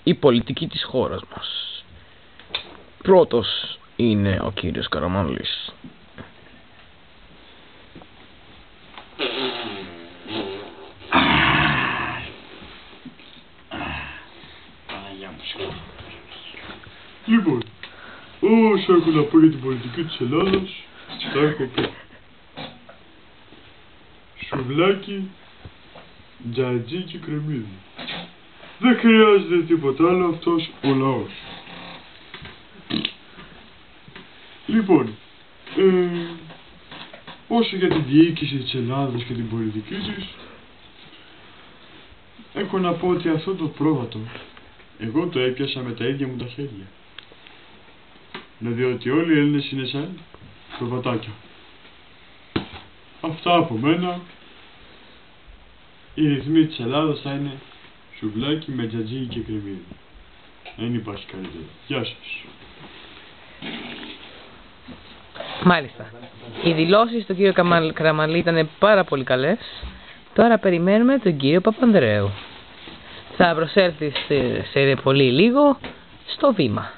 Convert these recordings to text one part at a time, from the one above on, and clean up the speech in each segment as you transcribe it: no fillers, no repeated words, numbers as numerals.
η πολιτική της χώρας μας. Πρώτος είναι ο κύριος Καραμανλής. Λοιπόν, όσα έχω να πω για την πολιτική της Ελλάδας, τα έχω πει. Σουβλάκι, τζατζί και κρεμμύδι. Δεν χρειάζεται τίποτα άλλο αυτός ο λαός. Λοιπόν, όσο για την διοίκηση της Ελλάδας και την πολιτική της, έχω να πω ότι αυτό το πρόβατο εγώ το έπιασα με τα ίδια μου τα χέρια. Δηλαδή ότι όλοι οι Έλληνες είναι σαν προβατάκια. Αυτά από μένα. Οι ρυθμοί της Ελλάδας θα είναι σουβλάκι με τζατζί και κρεμμύδι. Δεν υπάρχει καλύτερο. Γεια σας. Μάλιστα. Οι δηλώσεις του κύριου Καραμανλή ήταν πάρα πολύ καλές. Τώρα περιμένουμε τον κύριο Παπανδρέου. Θα προσέλθει σε πολύ λίγο στο βήμα.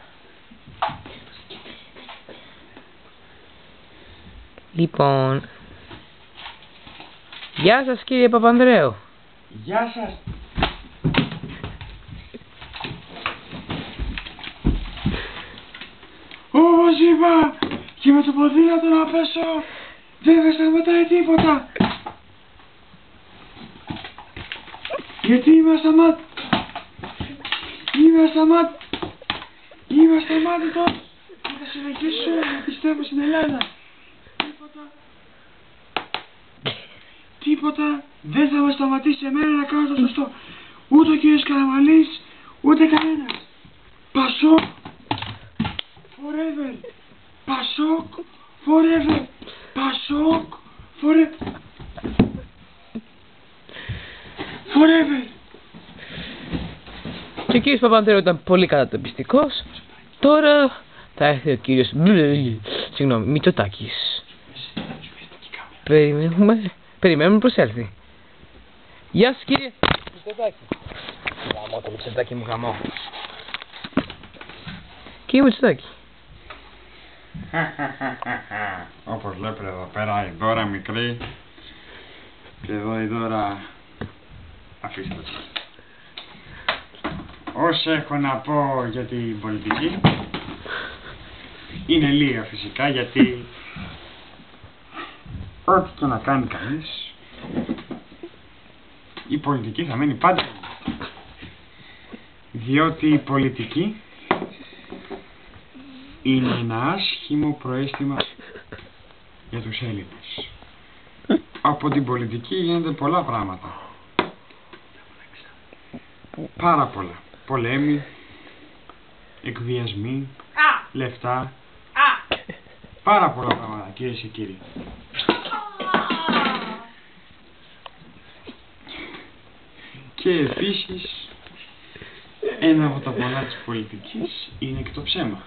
Λοιπόν, γεια σας κύριε Παπανδρέου. Γεια σας. Όπως είπα, και με το ποδήλατο να πέσω δεν με σταματάει τίποτα. Γιατί είμαι ασταμάτητος και θα συνεχίσω να πιστεύω στην Ελλάδα. Τίποτα δεν θα με σταματήσει εμένα να κάνω το σωστό. Ούτε ο κύριος Καραμανλής, ούτε κανένας. Πασόκ forever. Πασόκ forever. Πασόκ forever. Forever. Και ο κύριος Παπανδρέου ήταν πολύ κατατοπιστικός. Τώρα θα έρθει ο κύριος Μητσοτάκης. Περιμένουμε προσέλθει. Γεια σας κύριε Μητσοτάκη. Γαμώ το Μητσοτάκη μου, γαμώ. Κύριε Μητσοτάκη. Όπως βλέπετε εδώ πέρα η Δώρα μικρή και εδώ η Δώρα, αφήστε το. Όσα έχω να πω για την πολιτική είναι λίγα φυσικά, γιατί ό,τι και να κάνει κανείς, η πολιτική θα μένει πάντα. Διότι η πολιτική είναι ένα άσχημο προαίσθημα για τους Έλληνες. Από την πολιτική γίνονται πολλά πράγματα. Πάρα πολλά. Πολέμοι, εκβιασμοί, λεφτά. Πάρα πολλά πράγματα, κυρίες και κύριοι. Και επίσης, ένα από τα πολλά της πολιτικής είναι και το ψέμα.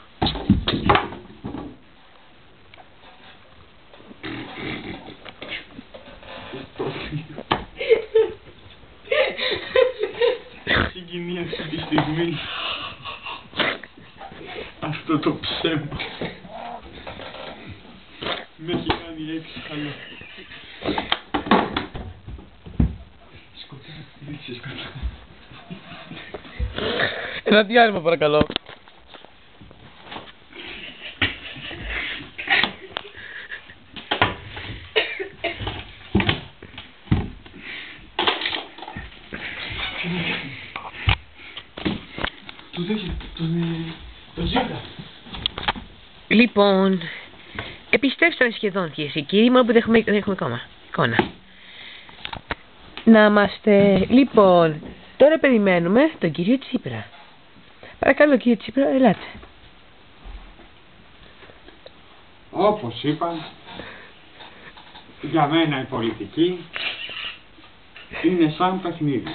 Συγκινεί αυτή τη στιγμή αυτό το ψέμα. Με έχει κάνει έξαλλο. Σκοτά. Ένα διάλειμμα παρακαλώ. Το Ζήκα. Λοιπόν, επιστρέψαμε σχεδόν κυρίες και κύριοι, μόνο που δεν έχουμε ακόμα εικόνα. Να είμαστε, λοιπόν, τώρα περιμένουμε τον κύριο Τσίπρα. Παρακαλώ κύριε Τσίπρα, ελάτε. Όπως είπα, για μένα η πολιτική είναι σαν παιχνίδι.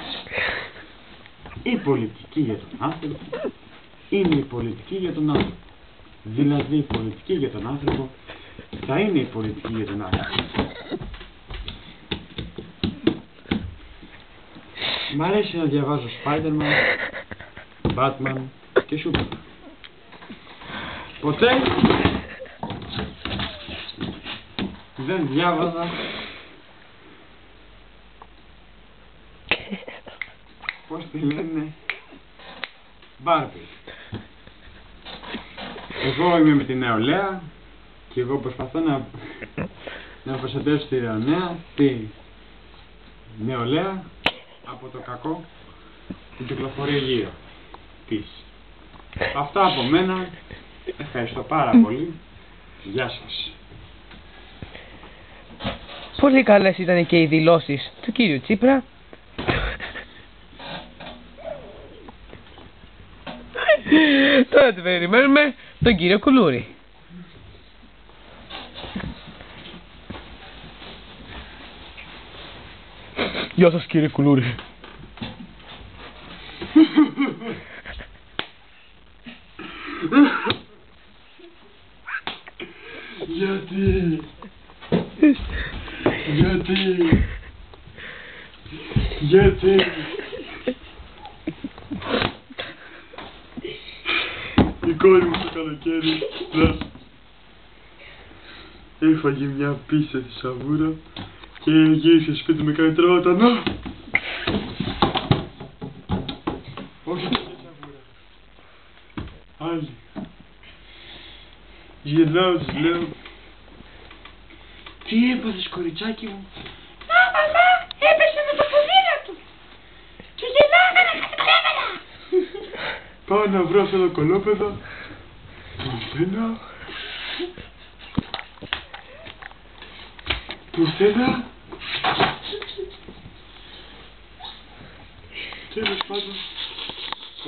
Η πολιτική για τον άνθρωπο είναι η πολιτική για τον άνθρωπο. Δηλαδή η πολιτική για τον άνθρωπο θα είναι η πολιτική για τον άνθρωπο. Μ' αρέσει να διαβάζω Spider-Man Batman και Superman. Ποτέ δεν διάβαζα πώς τη λένε Μπάρμπι. Εγώ είμαι με την νεολαία και εγώ προσπαθώ να προστατεύσω τη νεολαία από το κακό που κυκλοφορεί γύρω της. Αυτά από μένα. Ευχαριστώ πάρα πολύ. Γεια σας. Πολύ καλές ήταν και οι δηλώσεις του κύριου Τσίπρα. Τώρα την περιμένουμε τον κύριο Κουλούρη. Γεια σας κύριε Κουλούρη. Γιατί η κόρη μου το καλοκαίρι έφαγε μια απίστευτη σαβούρα και γύρισε σπίτι με κάνει τρότα. Όχι τέτοια σαβούρα, άλλη. Γυρνάω, της λέω, τι έπαθες κοριτσάκι μου? Μαμά, έπεσε με το ποδήλα του και γελάγανε κατεκλέμενα. Πάω να βρω αυτό το κολόπεδο. Πουθενά. Τέλος πάντων,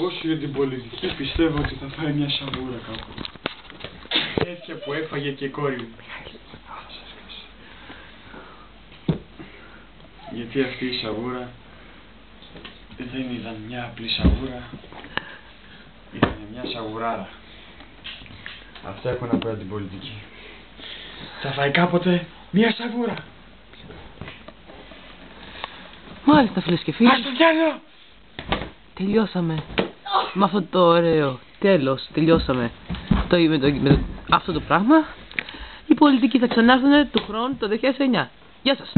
όχι για την πολιτική, πιστεύω ότι θα φάει μια σαβούρα κάπου. Τέτοια που έφαγε και η κόρη μου. Γιατί αυτή η σαβούρα δεν ήταν μια απλή σαβούρα, ήταν μια σαβουράρα. Αυτά έχω να πω για την πολιτική. Θα φάει κάποτε μια σαβούρα. Μάλιστα φίλες και φίλοι. Ας το διάλο! Τελειώσαμε με αυτό το ωραίο τέλος. Τελειώσαμε με αυτό το πράγμα. Οι πολιτικοί θα ξανάρθουν του χρόνου το 2009. Γεια σας.